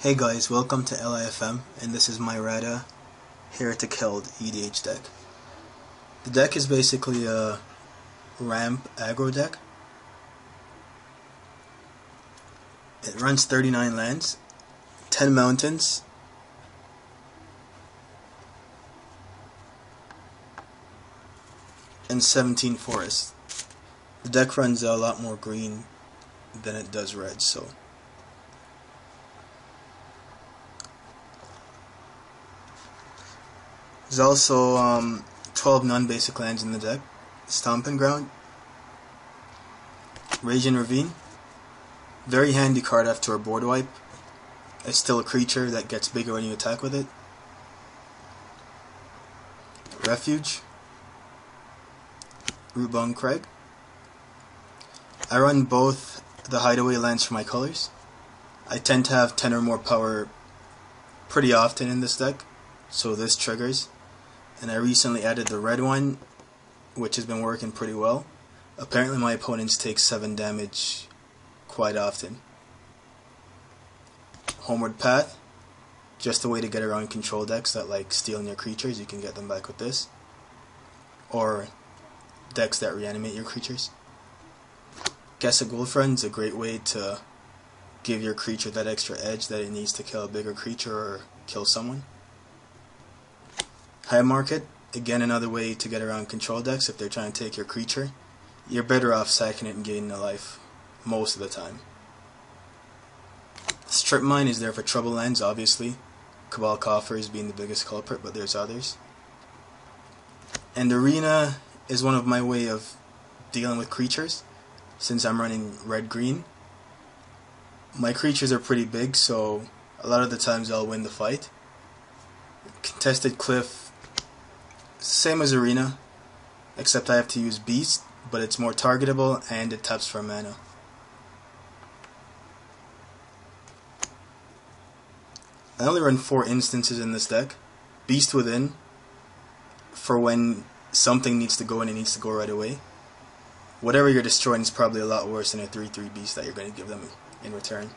Hey guys, welcome to L.I.F.M, and this is my Radha Keld EDH deck. The deck is basically a ramp aggro deck. It runs 39 lands, 10 mountains, and 17 forests. The deck runs a lot more green than it does red, so there's also 12 non-basic lands in the deck. Stomping Ground, Raging Ravine, very handy card after a board wipe. It's still a creature that gets bigger when you attack with it. Refuge, Rootbound Crag. I run both the hideaway lands for my colors. I tend to have 10 or more power pretty often in this deck, so this triggers. And I recently added the red one, which has been working pretty well. Apparently my opponents take 7 damage quite often. Homeward Path, just a way to get around control decks that like stealing your creatures. You can get them back with this. Or decks that reanimate your creatures. Guess a Gulfriend is a great way to give your creature that extra edge that it needs to kill a bigger creature or kill someone. High Market, again another way to get around control decks if they're trying to take your creature. You're better off sacking it and gaining a life most of the time. Strip Mine is there for trouble lands, obviously. Cabal Coffers being the biggest culprit, but there's others. And Arena is one of my way of dealing with creatures, since I'm running red-green. My creatures are pretty big, so a lot of the times I'll win the fight. Contested Cliff, same as Arena, except I have to use Beast, but it's more targetable and it taps for mana. I only run 4 instances in this deck. Beast Within, for when something needs to go and it needs to go right away. Whatever you're destroying is probably a lot worse than a 3/3 beast that you're going to give them in return.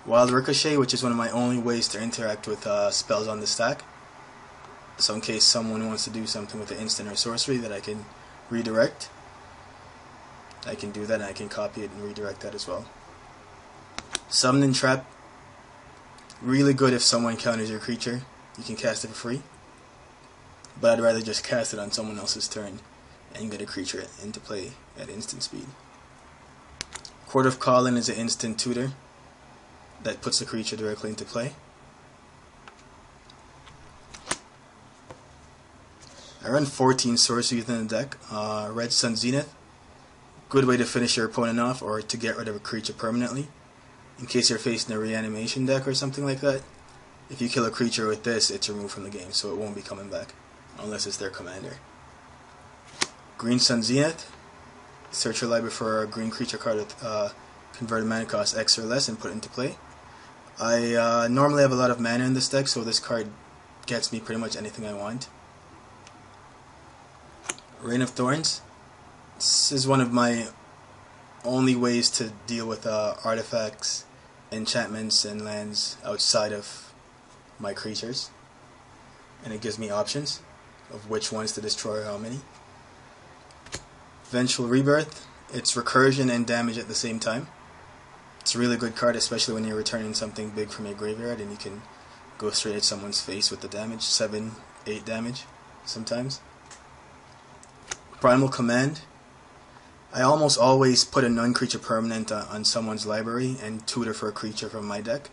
Wild Ricochet, which is one of my only ways to interact with spells on the stack. So in case someone wants to do something with an instant or sorcery that I can redirect, I can do that and I can copy it and redirect that as well. Summoning Trap, really good if someone counters your creature. You can cast it for free. But I'd rather just cast it on someone else's turn and get a creature into play at instant speed. Court of Calling is an instant tutor that puts the creature directly into play. I run 14 sorceries in the deck. Red Sun Zenith, good way to finish your opponent off or to get rid of a creature permanently. In case you're facing a reanimation deck or something like that, if you kill a creature with this, it's removed from the game, so it won't be coming back unless it's their commander. Green Sun Zenith, search your library for a green creature card with converted mana cost X or less and put it into play. I normally have a lot of mana in this deck, so this card gets me pretty much anything I want. Reign of Thorns, this is one of my only ways to deal with artifacts, enchantments, and lands outside of my creatures. And it gives me options of which ones to destroy or how many. Vengeful Rebirth, it's recursion and damage at the same time. It's a really good card, especially when you're returning something big from your graveyard and you can go straight at someone's face with the damage, 7, 8 damage sometimes. Primal Command, I almost always put a non-creature permanent on someone's library and tutor for a creature from my deck.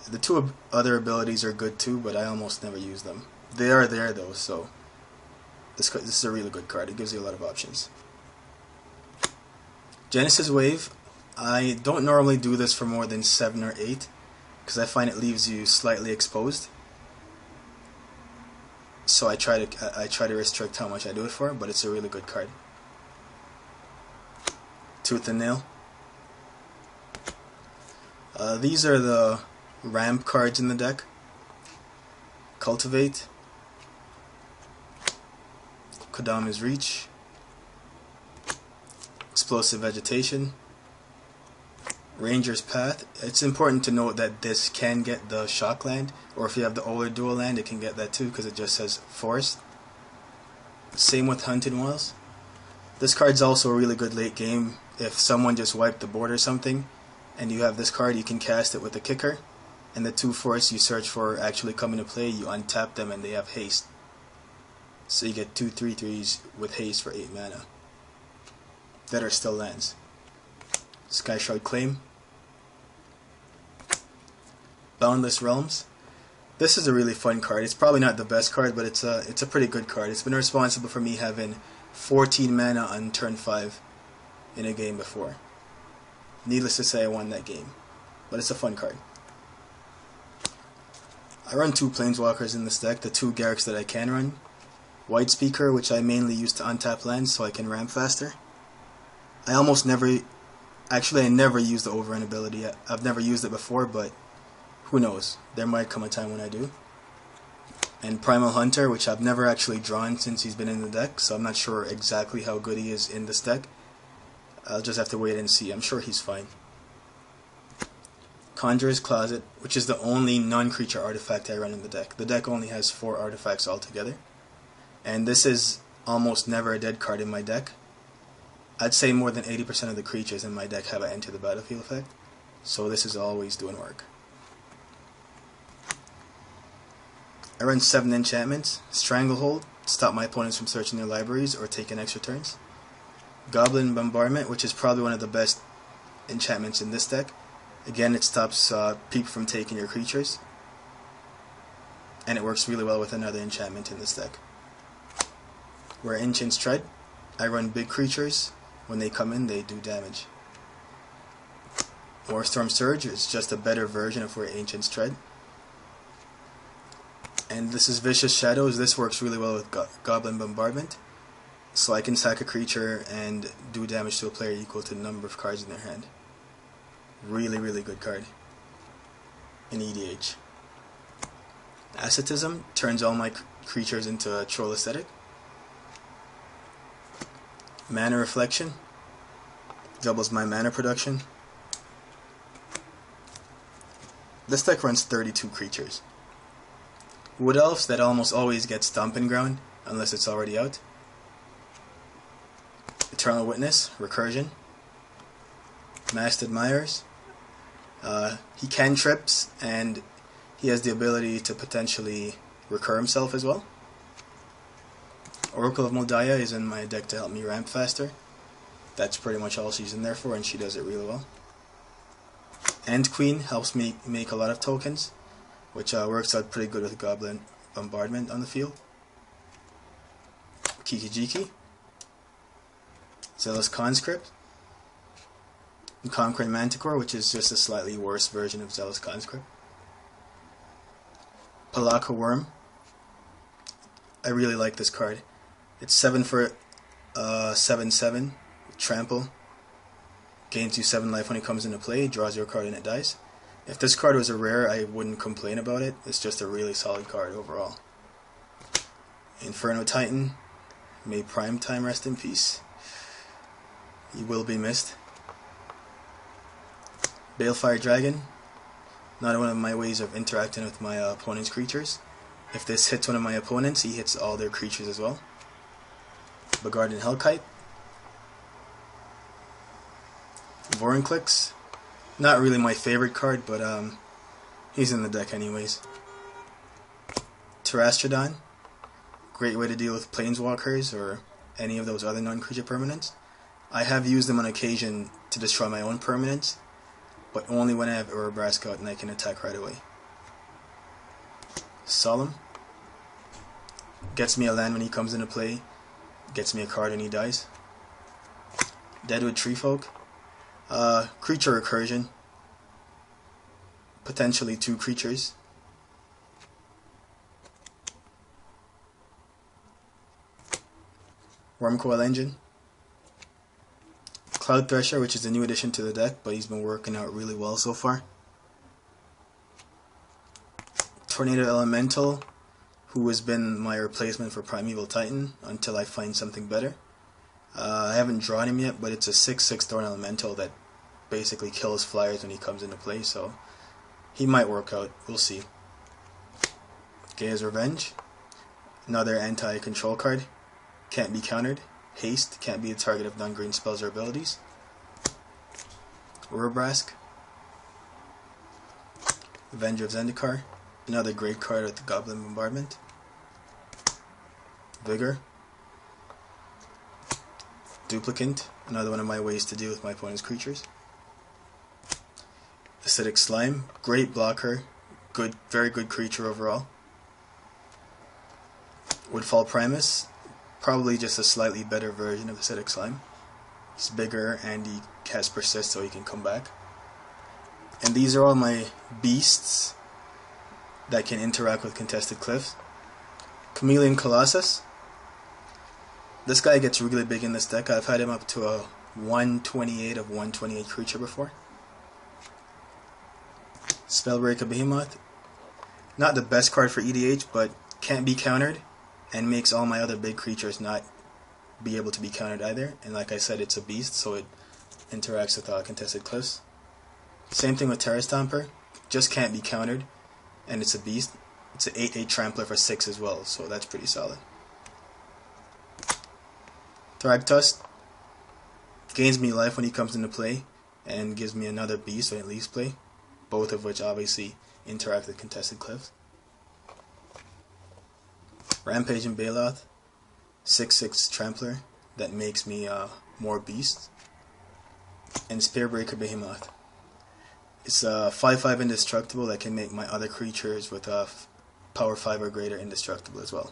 The 2 other abilities are good too, but I almost never use them. They are there though, so this is a really good card. It gives you a lot of options. Genesis Wave, I don't normally do this for more than 7 or 8 because I find it leaves you slightly exposed. So I try to restrict how much I do it for, but it's a really good card. Tooth and Nail. These are the ramp cards in the deck. Cultivate, Kodama's Reach, Explosive Vegetation, Ranger's Path. It's important to note that this can get the shock land, or if you have the older dual land, it can get that too because it just says forest. Same with Hunted Wilds. This card's also a really good late game. If someone just wiped the board or something, and you have this card, you can cast it with a kicker, and the 2 forests you search for actually come into play. You untap them and they have haste. So you get 2 3/3s with haste for 8 mana that are still lands. Sky Shroud Claim. Boundless Realms. This is a really fun card. It's probably not the best card, but it's a pretty good card. It's been responsible for me having 14 mana on turn 5 in a game before. Needless to say, I won that game, but it's a fun card. I run 2 Planeswalkers in this deck, the 2 Garriks that I can run. White Speaker, which I mainly use to untap lands so I can ramp faster. I almost never, actually I never use the Overrun ability. I've never used it before, but who knows, there might come a time when I do. And Primal Hunter, which I've never actually drawn since he's been in the deck, so I'm not sure exactly how good he is in this deck. I'll just have to wait and see. I'm sure he's fine. Conjurer's Closet, which is the only non-creature artifact I run in the deck. The deck only has 4 artifacts altogether. And this is almost never a dead card in my deck. I'd say more than 80% of the creatures in my deck have an Enter the Battlefield effect. So this is always doing work. I run 7 enchantments. Stranglehold, stop my opponents from searching their libraries or taking extra turns. Goblin Bombardment, which is probably one of the best enchantments in this deck. Again, it stops people from taking your creatures. And it works really well with another enchantment in this deck. Where Ancient's Tread, I run big creatures. When they come in, they do damage. Warstorm Surge is just a better version of where Ancient's Tread. And this is Vicious Shadows. This works really well with Goblin Bombardment. So I can sack a creature and do damage to a player equal to the number of cards in their hand. Really, really good card in EDH. Asceticism turns all my creatures into a troll aesthetic. Mana Reflection doubles my mana production. This deck runs 32 creatures. Wood Elves, that almost always gets Stomping Ground unless it's already out. Eternal Witness, Recursion. Masked Admirers. He cantrips and he has the ability to potentially recur himself as well. Oracle of Moldiah is in my deck to help me ramp faster. That's pretty much all she's in there for, and she does it really well. Ant Queen helps me make a lot of tokens, which works out pretty good with Goblin Bombardment on the field. Kiki-Jiki. Zealous Conscript. And Conquering Manticore, which is just a slightly worse version of Zealous Conscript. Palaka Worm. I really like this card. It's 7 for 7/7. Trample. Gains you 7 life when it comes into play. Draws your card and it dies. If this card was a rare, I wouldn't complain about it. It's just a really solid card overall. Inferno Titan. May Primetime rest in peace. You will be missed. Balefire Dragon. Another one of my ways of interacting with my opponent's creatures. If this hits one of my opponents, he hits all their creatures as well. Begarden Hellkite. Vorinclex. Not really my favorite card, but he's in the deck anyways. Terastrodon. Great way to deal with Planeswalkers or any of those other non-creature permanents. I have used them on occasion to destroy my own permanents, but only when I have Urabrask out and I can attack right away. Solemn. Gets me a land when he comes into play. Gets me a card when he dies. Deadwood Treefolk. Creature Recursion. Potentially 2 creatures. Wormcoil Engine. Cloud Thresher, which is a new addition to the deck, but he's been working out really well so far. Tornado Elemental, who has been my replacement for Primeval Titan until I find something better. I haven't drawn him yet, but it's a 6/6 Thorn Elemental that basically kills flyers when he comes into play, so he might work out. We'll see. Gaia's Revenge. Another anti-control card. Can't be countered. Haste. Can't be the target of non-green spells or abilities. Urabrask. Avenger of Zendikar. Another great card with the Goblin Bombardment. Vigor. Duplicant. Another one of my ways to deal with my opponent's creatures. Acidic Slime. Great blocker. Good, very good creature overall. Woodfall Primus. Probably just a slightly better version of Acidic Slime. He's bigger and he has Persist, so he can come back. And these are all my beasts that can interact with Contested Cliffs. Chameleon Colossus. This guy gets really big in this deck. I've had him up to a 128 of 128 creature before. Spellbreaker Behemoth. Not the best card for EDH, but can't be countered and makes all my other big creatures not be able to be countered either. And like I said, it's a beast, so it interacts with Contested Cliffs. Same thing with Terra Stomper. Just can't be countered, and it's a beast. It's an 8/8 Trampler for 6 as well, so that's pretty solid. Thragtusk gains me life when he comes into play and gives me another beast when it leaves play, both of which obviously interact with Contested Cliffs. Rampage and Baloth, 6/6 Trampler that makes me more beasts. And Spearbreaker Behemoth. It's a 5/5 indestructible that can make my other creatures with power 5 or greater indestructible as well.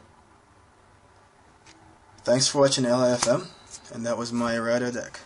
Thanks for watching L.I.F.M, and that was my Radha deck.